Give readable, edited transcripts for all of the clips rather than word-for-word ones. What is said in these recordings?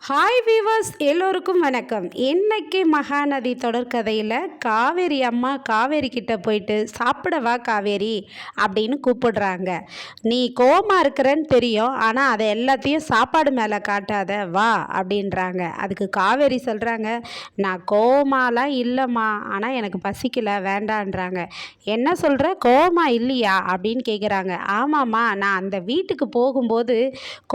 Hi viewers, எல்லோருக்கும் வணக்கம். இன்னைக்கு மகாநதி தொடர்கதையில் காவேரி அம்மா காவேரி கிட்ட போயிட்டு சாப்பிடவா காவேரி அப்படின்னு கூப்பிடுறாங்க. நீ கோமா இருக்கிறன்னு தெரியும், ஆனால் அதை எல்லாத்தையும் சாப்பாடு மேலே காட்டாத, வா அப்படின்றாங்க. அதுக்கு காவேரி சொல்கிறாங்க, நான் கோமாலாம் இல்லைம்மா, ஆனால் எனக்கு பசிக்கல, வேண்டான்றாங்க. என்ன சொல்கிற, கோமா இல்லையா அப்படின்னு கேட்குறாங்க. ஆமாம்மா, நான் அந்த வீட்டுக்கு போகும்போது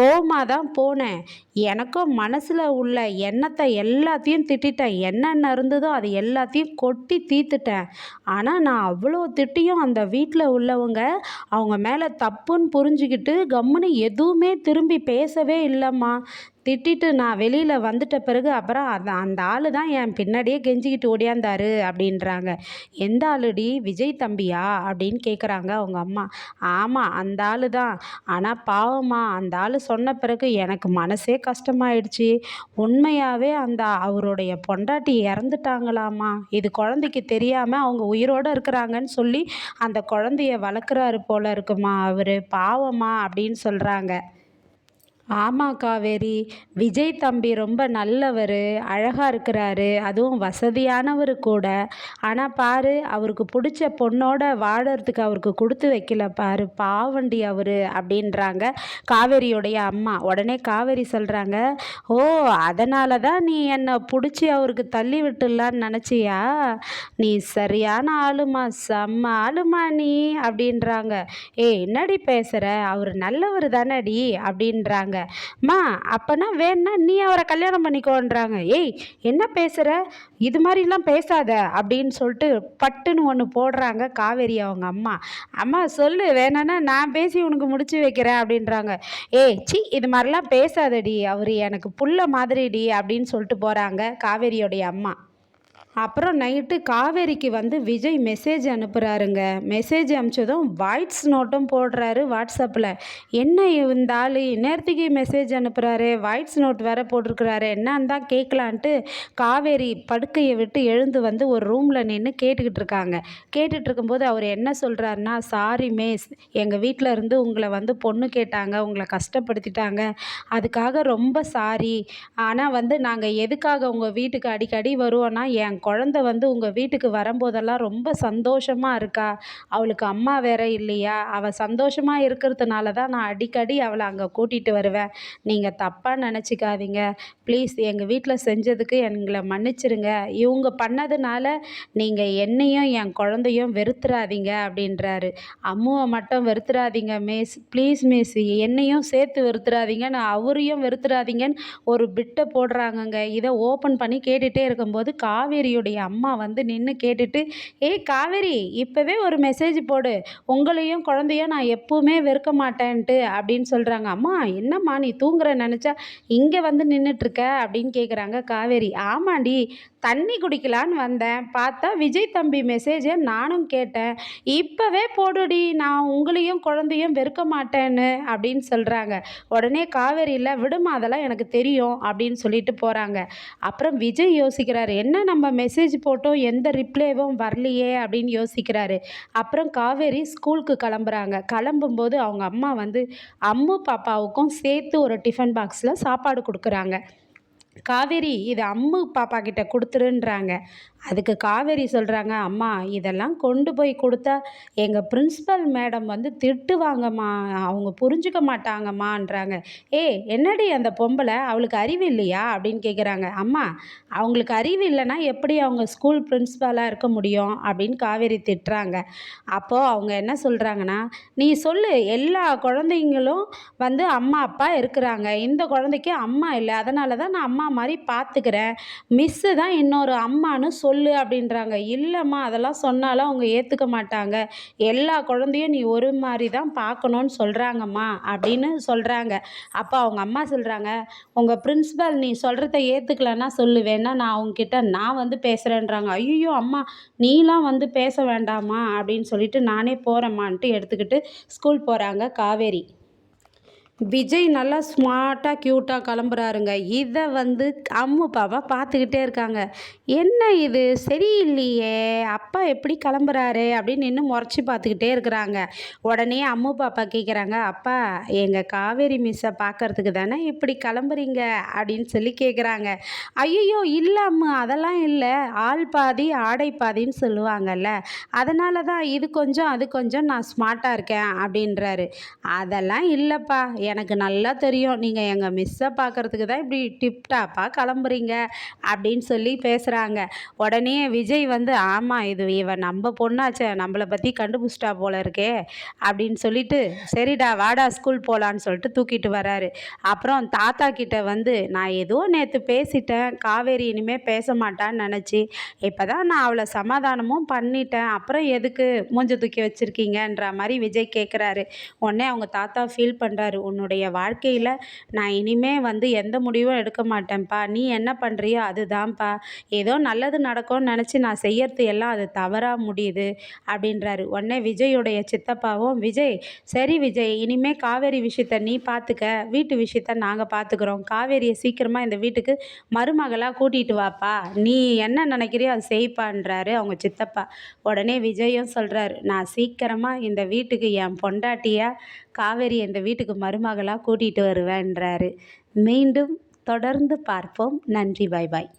கோமா தான் போனேன். எனக்கும் மனசில் உள்ள எண்ணத்தை எல்லாத்தையும் திட்டிட்டேன். என்னென்ன இருந்ததோ அது எல்லாத்தையும் கொட்டி தீர்த்துட்டேன். ஆனால் நான் அவ்வளோ திட்டியும் அந்த வீட்டில் உள்ளவங்க அவங்க மேலே தப்புன்னு புரிஞ்சுக்கிட்டு கம்முன்னு எதுவுமே திரும்பி பேசவே இல்லைம்மா. திட்டிட்டு நான் வெளியில் வந்துட்ட பிறகு அப்புறம் அந்த ஆள் தான் என் பின்னாடியே கெஞ்சிக்கிட்டு ஓடியாந்தாரு அப்படின்றாங்க. எந்த ஆளுடி, விஜய் தம்பியா அப்படின்னு கேட்குறாங்க அவங்க அம்மா. ஆமாம், அந்த ஆள் தான். ஆனால் பாவமா, அந்த ஆள் சொன்ன பிறகு எனக்கு மனசே கஷ்டமாயிடுச்சு. உண்மையாகவே அந்த அவருடைய பொண்டாட்டி இறந்துட்டாங்களாமா. இது குழந்தைக்கு தெரியாமல் அவங்க உயிரோடு இருக்கிறாங்கன்னு சொல்லி அந்த குழந்தைய வளர்க்குறாரு போல இருக்குமா அவர், பாவமா அப்படின்னு சொல்கிறாங்க. ஆமாம் காவேரி, விஜய் தம்பி ரொம்ப நல்லவர், அழகாக இருக்கிறாரு, அதுவும் வசதியானவர் கூட. ஆனால் பாரு, அவருக்கு பிடிச்ச பொண்ணோட வாழறதுக்கு அவருக்கு கொடுத்து வைக்கல பாரு, பாவண்டி அவர் அப்படின்றாங்க காவேரியோடைய அம்மா. உடனே காவேரி சொல்கிறாங்க, ஓ, அதனால தான் நீ என்னை பிடிச்சி அவருக்கு தள்ளி விட்டுடலான்னு நினச்சியா? நீ சரியான ஆளுமா, செம்ம ஆளுமா நீ அப்படின்றாங்க. என்னடி பேசுகிற, அவர் நல்லவர் தானடி அப்படின்றாங்க. மா, அப்பனா வேணா நீ அவரை கல்யாணம் பண்ணிக்கோன்றாங்க. என்ன பேசுகிற, இது மாதிரிலாம் பேசாத அப்படின்னு சொல்லிட்டு பட்டுன்னு ஒன்று போடுறாங்க காவேரி அவங்க அம்மா. அம்மா சொல்லு, வேணான்னா நான் பேசி உனக்கு முடிச்சு வைக்கிறேன் அப்படின்றாங்க. சி, இது மாதிரிலாம் பேசாதடி, அவர் எனக்கு புள்ள மாதிரிடி அப்படின்னு சொல்லிட்டு போகிறாங்க காவேரியோடைய அம்மா. அப்புறம் நைட்டு காவேரிக்கு விஜய் மெசேஜ் அனுப்புகிறாருங்க. மெசேஜ் அனுப்பிச்சதும் வாய்ஸ் நோட்டும் போடுறாரு வாட்ஸ்அப்பில். என்ன இந்த ஆள் நேரத்துக்கு மெசேஜ் அனுப்புகிறாரு, வாய்ஸ் நோட் வேறு போட்டிருக்கிறாரு, என்னான்னு தான் கேட்கலான்ட்டு காவேரி படுக்கையை விட்டு எழுந்து ஒரு ரூமில் நின்று கேட்டுக்கிட்டு இருக்காங்க. கேட்டுட்டு இருக்கும்போது அவர் என்ன சொல்கிறாருன்னா, சாரி மிஸ், எங்கள் வீட்டில் இருந்து உங்களை பொண்ணு கேட்டாங்க, உங்களை கஷ்டப்படுத்திட்டாங்க, அதுக்காக ரொம்ப சாரி. ஆனால் நாங்கள் எதுக்காக உங்கள் வீட்டுக்கு அடிக்கடி வருவோன்னா, என் குழந்த உங்கள் வீட்டுக்கு வரும்போதெல்லாம் ரொம்ப சந்தோஷமாக இருக்கா. அவளுக்கு அம்மா வேற இல்லையா, அவள் சந்தோஷமாக இருக்கிறதுனால தான் நான் அடிக்கடி அவளை அங்கே கூட்டிகிட்டு வருவேன். நீங்கள் தப்பாக நினச்சிக்காதீங்க ப்ளீஸ். எங்கள் வீட்டில் செஞ்சதுக்கு எங்களை மன்னிச்சிருங்க. இவங்க பண்ணதுனால நீங்கள் என்னையும் என் குழந்தையும் வெறுத்துறாதீங்க அப்படின்றாரு. அம்முவை மட்டும் வெறுத்துறாதீங்க மிஸ், ப்ளீஸ் மிஸ், என்னையும் சேர்த்து வெறுத்துறாதீங்கன்னு, அவரையும் வெறுத்துறாதீங்கன்னு ஒரு பிட்டை போடுறாங்கங்க. இதை ஓப்பன் பண்ணி கேட்டுகிட்டே இருக்கும்போது காவேரியோடைய அம்மா நின்று கேட்டுட்டு, காவேரி, இப்போவே ஒரு மெசேஜ் போடு, உங்களையும் குழந்தையும் நான் எப்பவுமே வெறுக்க மாட்டேன்ட்டு அப்படின்னு சொல்கிறாங்க. அம்மா, என்னம்மா நீ தூங்குற நினச்சா இங்கே நின்றுட்டுருக்க அப்படின்னு கேட்குறாங்க காவேரி. ஆமாண்டி, தண்ணி குடிக்கலான்னு வந்தேன், பார்த்தா விஜய் தம்பி மெசேஜை நானும் கேட்டேன், இப்போவே போடுடி, நான் உங்களையும் குழந்தையும் வெறுக்க மாட்டேன்னு அப்படின்னு சொல்கிறாங்க. உடனே காவேரி, இல்லை விடுமா, அதெல்லாம் எனக்கு தெரியும் அப்படின்னு சொல்லிட்டு போகிறாங்க. அப்புறம் விஜய் யோசிக்கிறாரு, என்ன நம்ம மெசேஜ் போட்டோம் எந்த ரிப்ளேவும் வரலையே அப்படின்னு யோசிக்கிறாரு. அப்புறம் காவேரி ஸ்கூலுக்கு கிளம்புறாங்க. கிளம்பும்போது அவங்க அம்மா அம்மு பாப்பாவுக்கும் சேர்த்து ஒரு டிஃபன் பாக்ஸில் சாப்பாடு கொடுக்குறாங்க. காவேரி, இது அம்மு பாப்பா கிட்ட கொடுத்துருன்றாங்க. அதுக்கு காவேரி சொல்கிறாங்க, அம்மா, இதெல்லாம் கொண்டு போய் கொடுத்தா எங்கள் பிரின்ஸிபல் மேடம் திட்டுவாங்கம்மா, அவங்க புரிஞ்சுக்க மாட்டாங்கம்மான்றாங்க. என்னடி அந்த பொம்பளை, அவளுக்கு அறிவு இல்லையா அப்படின்னு கேட்குறாங்க. அம்மா, அவங்களுக்கு அறிவு இல்லைன்னா எப்படி அவங்க ஸ்கூல் பிரின்ஸிபலாக இருக்க முடியும் அப்படின்னு காவேரி திட்டுறாங்க. அப்போது அவங்க என்ன சொல்கிறாங்கன்னா, நீ சொல்லு, எல்லா குழந்தைங்களும் அம்மா அப்பா இருக்கிறாங்க, இந்த குழந்தைக்கு அம்மா இல்லை, அதனால தான் நான் அம்மா மாதிரி பார்த்துக்கிறேன், மிஸ்ஸு தான் இன்னொரு அம்மானு சொல்லு அப்படின்றாங்க. இல்லைம்மா, அதெல்லாம் சொன்னாலும் அவங்க ஏற்றுக்க மாட்டாங்க, எல்லா குழந்தையும் நீ ஒரு மாதிரி தான் பார்க்கணுன்னு சொல்கிறாங்கம்மா அப்படின்னு சொல்கிறாங்க. அப்போ அவங்க அம்மா சொல்கிறாங்க, உங்கள் பிரின்ஸிபல் நீ சொல்கிறத ஏற்றுக்கலன்னா சொல்லுவேன்னா நான் அவங்கக்கிட்ட நான் பேசுகிறேன்றாங்க. ஐயோ அம்மா, நீலாம் பேச வேண்டாமா அப்படின்னு சொல்லிட்டு நானே போகிறேம்மான்ட்டு எடுத்துக்கிட்டு ஸ்கூல் போகிறாங்க காவேரி. விஜய் நல்லா ஸ்மார்ட்டாக க்யூட்டாக கிளம்புறாருங்க. இதை வந்து அம்மு பாப்பா பார்த்துக்கிட்டே இருக்காங்க. என்ன இது சரியில்லையே, அப்பா எப்படி கிளம்புறாரு அப்படின்னு இன்னும் முறைச்சி பார்த்துக்கிட்டே இருக்கிறாங்க. உடனே அம்மு பாப்பா கேட்குறாங்க, அப்பா எங்கள் காவேரி மிஸ்ஸை பார்க்கறதுக்கு தானே இப்படி கிளம்புறீங்க அப்படின்னு சொல்லி கேட்குறாங்க. ஐயோ இல்லை அம்மு, அதெல்லாம் இல்லை, ஆள் பாதி ஆடை பாதின்னு சொல்லுவாங்கல்ல, அதனால தான் இது கொஞ்சம் அது கொஞ்சம் நான் ஸ்மார்ட்டாக இருக்கேன் அப்படின்றாரு. அதெல்லாம் இல்லைப்பா, எனக்கு நல்லா தெரியும் நீங்கள் எங்கள் மிஸ்ஸை பார்க்கறதுக்கு தான் இப்படி டிப்டாப்பாக கிளம்புறீங்க அப்படின்னு சொல்லி பேசுகிறாங்க. உடனே விஜய் வந்து ஆமாம், இது இவன் நம்ம பொண்ணாச்சே, நம்மளை பற்றி கண்டுபிடிச்சிட்டா போல இருக்கே அப்படின்னு சொல்லிட்டு சரிடா வாடா ஸ்கூல் போகலான்னு சொல்லிட்டு தூக்கிட்டு வராரு. அப்புறம் தாத்தா கிட்ட வந்து நான் ஏதோ நேற்று பேசிட்டேன், காவேரி இனிமேல் பேச மாட்டான்னு நினச்சி இப்போ தான் நான் அவளை சமாதானமும் பண்ணிட்டேன், அப்புறம் எதுக்கு மூஞ்ச தூக்கி வச்சுருக்கீங்கன்ற மாதிரி விஜய் கேட்குறாரு. உடனே அவங்க தாத்தா ஃபீல் பண்ணுறாரு, உன்னுடைய வாழ்க்கையில் நான் இனிமே வந்து எந்த முடிவும் எடுக்க மாட்டேன்ப்பா, நீ என்ன பண்ணுறியோ அதுதான்ப்பா, ஏதோ நல்லது நடக்கும்னு நினச்சி நான் செய்யறது எல்லாம் அது தவறாக முடியுது அப்படின்றாரு. உடனே விஜயுடைய சித்தப்பாவும் விஜய் சரி விஜய், இனிமே காவேரி விஷயத்த நீ பார்த்துக்க, வீட்டு விஷயத்த நாங்கள் பார்த்துக்குறோம், காவேரியை சீக்கிரமாக இந்த வீட்டுக்கு மருமகளாக கூட்டிகிட்டு வாப்பா, நீ என்ன நினைக்கிறியோ அது செய்ப்பான்றாரு அவங்க சித்தப்பா. உடனே விஜயும் சொல்கிறாரு, நான் சீக்கிரமாக இந்த வீட்டுக்கு என் பொண்டாட்டியாக காவேரி இந்த வீட்டுக்கு மருமகளாக கூட்டிகிட்டு வருவேன்றாரு. மீண்டும் தொடர்ந்து பார்ப்போம். நன்றி, பாய் பாய்.